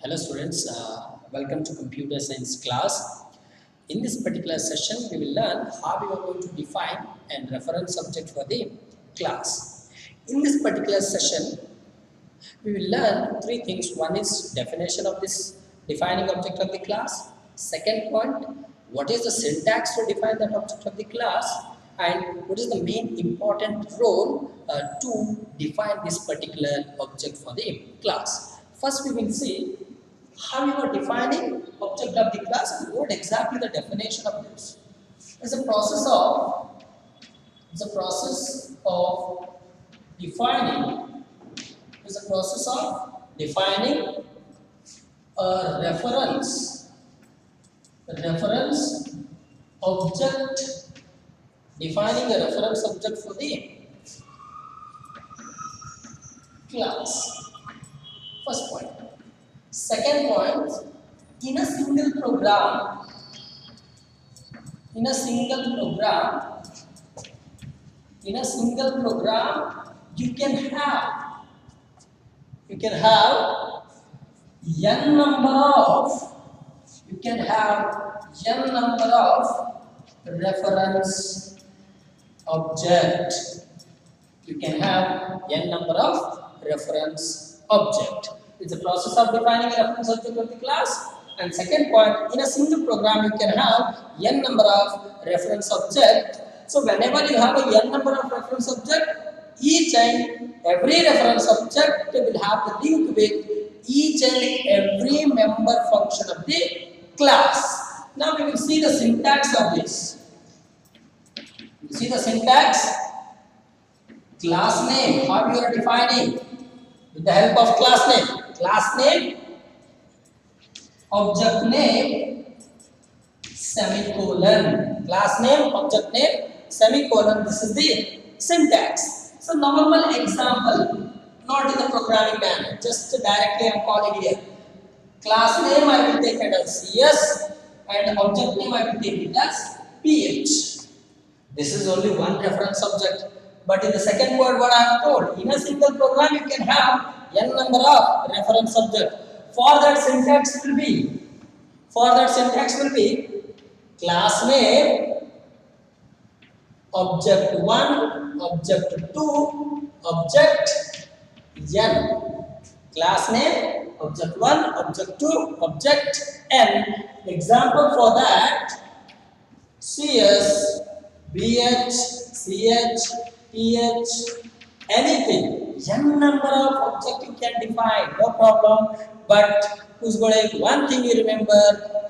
Hello students, welcome to computer science class. In this particular session, we will learn how we are going to define and reference subject for the class. In this particular session, we will learn three things. One is definition of this defining object of the class. Second point, what is the syntax to define that object of the class, and what is the main important role to define this particular object for the class. First, we will see how you are defining object of the class and what exactly the definition of this. It's a process of defining a reference object, defining a reference object for the class. First point. Second point, in a single program, you can have n number of reference object. You can have n number of reference object. It's a process of defining a reference object of the class. And second point, in a single program, you can have n number of reference object. So whenever you have a n number of reference object, each and every reference object will have the link with each and every member function of the class. Now we will see the syntax of this. You see the syntax? Class name, how you are defining? With the help of class name, object name, semicolon. Class name, object name, semicolon. This is the syntax. So normal example, not in the programming manner, just directly I am calling here. Class name I will take it as CS and object name I will take it as PH. This is only one reference object. But in the second word, what I have told, in a single program you can have n number of reference object. For that syntax will be class name, object 1, object 2, object n. Class name, object 1, object 2, object n. Example for that, CS, BH, CH, PH, anything. N number of object you can define, no problem. But one thing you remember,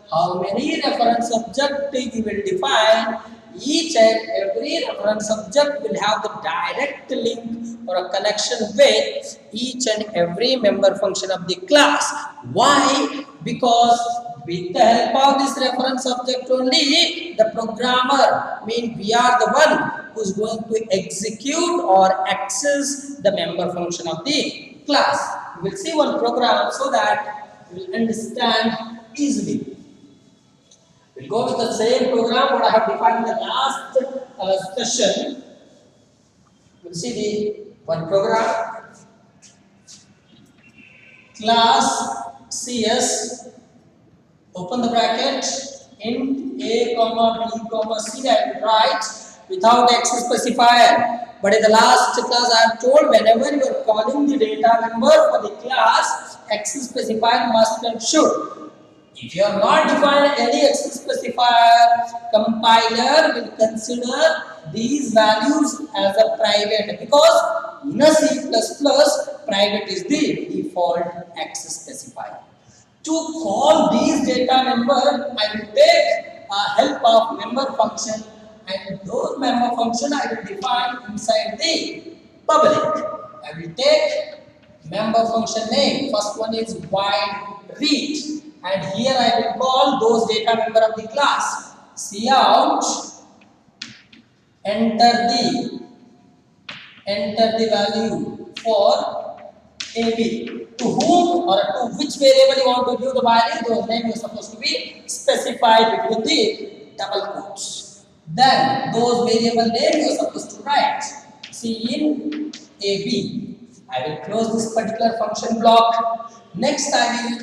how many reference object you will define. Each and every reference object will have the direct link or a connection with each and every member function of the class. Why? Because with the help of this reference object only, the programmer, we are the one who is going to execute or access the member function of the class. We will see one program so that we will understand easily. We'll go with the same program what I have defined in the last session. We'll see the one program. Class CS, open the bracket, int a comma b comma c, I will write without x specifier. But in the last class I have told, whenever you are calling the data member for the class, x specifier must and should. If you are not defined any x specifier, compiler will consider these values as a private, because in a C++, private is the default x specifier. To call these data member, I will take help of member function, and those member function I will define inside the public. I will take member function name. First one is void read, and here I will call those data member of the class. Cout, enter the value for AB. To whom or to which variable you want to give the value, those names are supposed to be specified between the double quotes. Then those variable names you are supposed to write. C in AB. I will close this particular function block. Next I will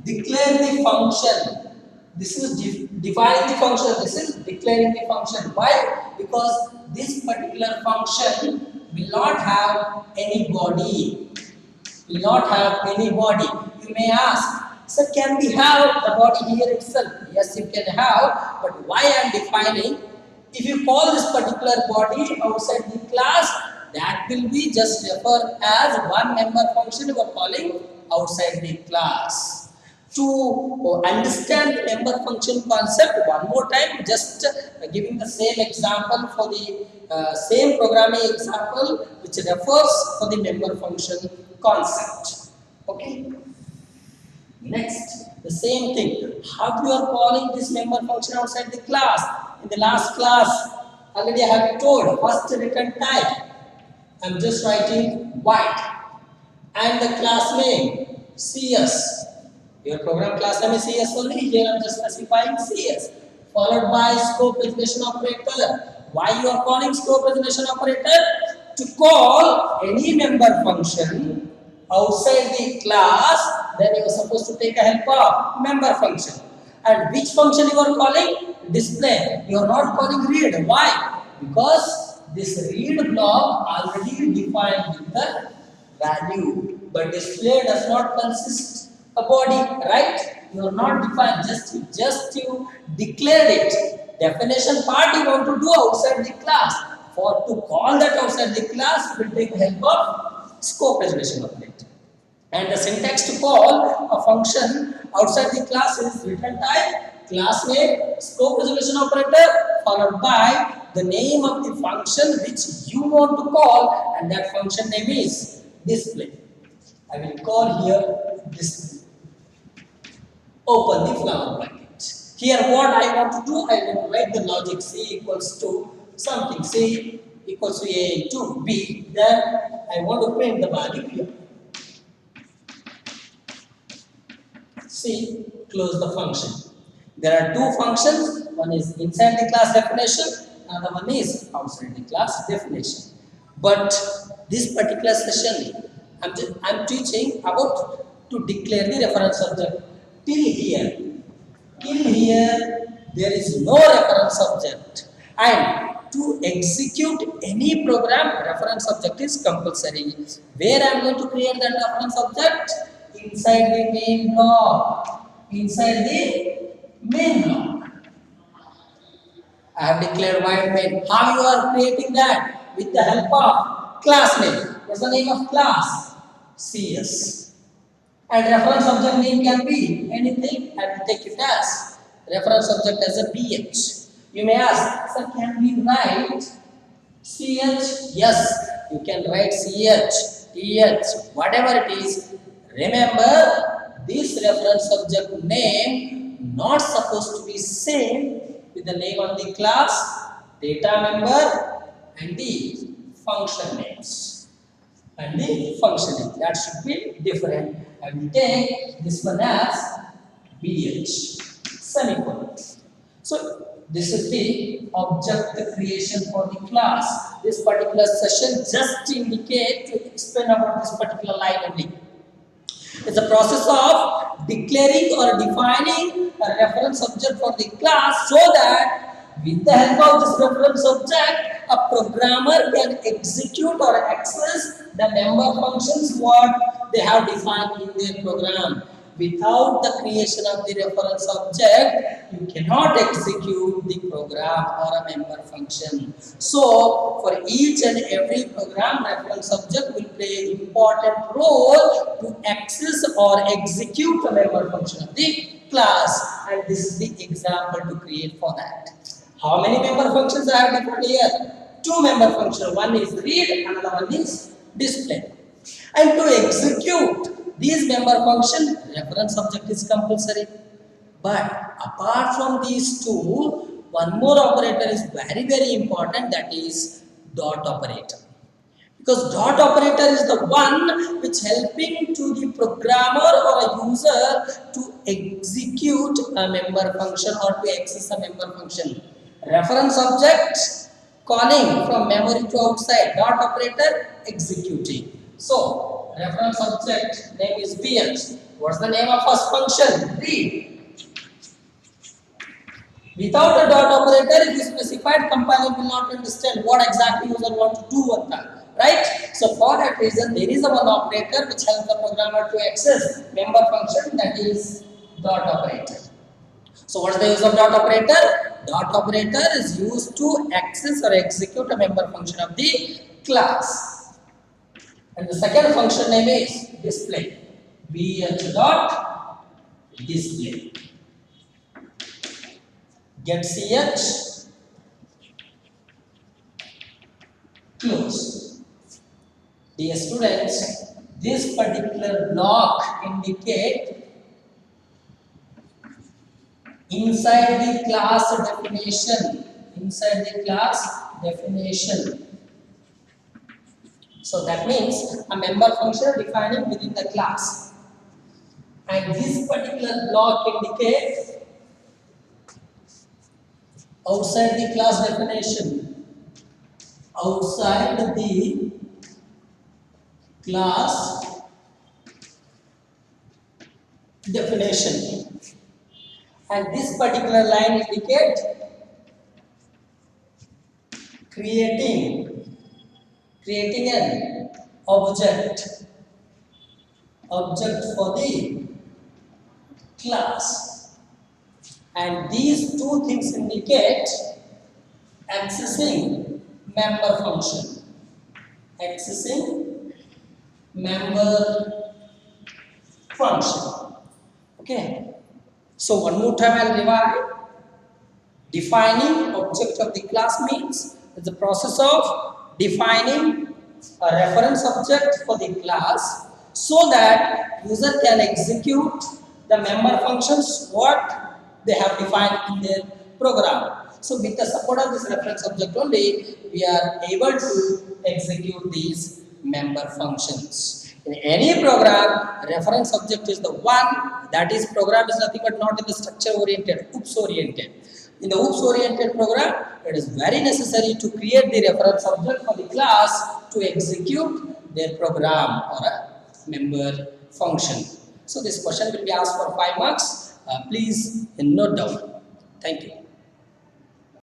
declare the function. This is defining the function. This is declaring the function. Why? Because this particular function will not have any body. Will not have any body. You may ask, sir, can we have the body here itself? Yes, you can have, but why I am defining? If you call this particular body outside the class, that will be just refer as one member function you are calling outside the class. To understand the member function concept one more time, just giving the same example for the same programming example which refers for the member function concept. Okay. Next, the same thing. How you are calling this member function outside the class? In the last class, already I have told first return type. I am just writing white and the class name CS. Your program class name is CS only. Here I am just specifying CS, followed by scope resolution operator. Why you are calling scope resolution operator? To call any member function outside the class, then you are supposed to take a help of member function. And which function you are calling? Display. You are not calling read. Why? Because this read block already defined with the value, but display does not consist a body, right? You are not defined, just you declared it. Definition part you want to do outside the class. For to call that outside the class, you will take help of scope resolution operator. And the syntax to call a function outside the class is return type, class name, scope resolution operator, followed by the name of the function which you want to call, and that function name is display. I will call here display. Open the flower bracket. Here what I want to do, I want to write the logic C equals to something, C equals to A into B. Then I want to print the value here. C, close the function. There are two functions, one is inside the class definition, another one is outside the class definition. But this particular session, I'm teaching about to declare the reference object. Till here, there is no reference object, and to execute any program, reference object is compulsory. Where I am going to create that reference object? Inside the main block. Inside the main block. I have declared void main. How you are creating that? With the help of class name. What's the name of class? CS. And reference object name can be anything. I will take it as reference object as a PH. You may ask, sir, can we write CH? Yes, you can write CH, TH, whatever it is. Remember, this reference object name not supposed to be same with the name of the class, data member, and the function names. And the function name, that should be different. I will take this one as BH, semicolon. So this is the object creation for the class. This particular session just indicate to explain about this particular line only. It's a process of declaring or defining a reference object for the class so that with the help of this reference object, a programmer can execute or access the member functions what they have defined in their program. Without the creation of the reference object, you cannot execute the program or a member function. So, for each and every program, reference object will play an important role to access or execute a member function of the class. And this is the example to create for that. How many member functions I have defined here? Two member functions. One is read, another one is display. And to execute these member function, reference object is compulsory. But apart from these two, one more operator is very important, that is dot operator. Because dot operator is the one which helping to the programmer or a user to execute a member function or to access a member function. Reference object calling from memory to outside, dot operator executing. So reference object name is BH. What's the name of first function? Read. Without a dot operator, if you specified, compiler will not understand what exactly user want to do with that, right? So for that reason, there is a one operator which helps the programmer to access member function, that is dot operator. So what's the use of dot operator? Dot operator is used to access or execute a member function of the class. And the second function name is display. BH dot display. Get ch, close. Dear students, this particular block indicate inside the class definition. Inside the class definition. So that means a member function defining within the class. And this particular block indicates outside the class definition. Outside the class definition. And this particular line indicates creating an object for the class. And these two things indicate accessing member function. Accessing member function. Okay. So one more time I'll revise. Defining object of the class means it's the process of defining a reference object for the class so that user can execute the member functions what they have defined in their program. So with the support of this reference object only, we are able to execute these member functions. In any program, reference object is the one, that is program is nothing but not in the structure oriented, OOPS oriented. In the OOPS oriented program, it is very necessary to create the reference object for the class to execute their program or a member function. So this question will be asked for 5 marks. Please note down. Thank you.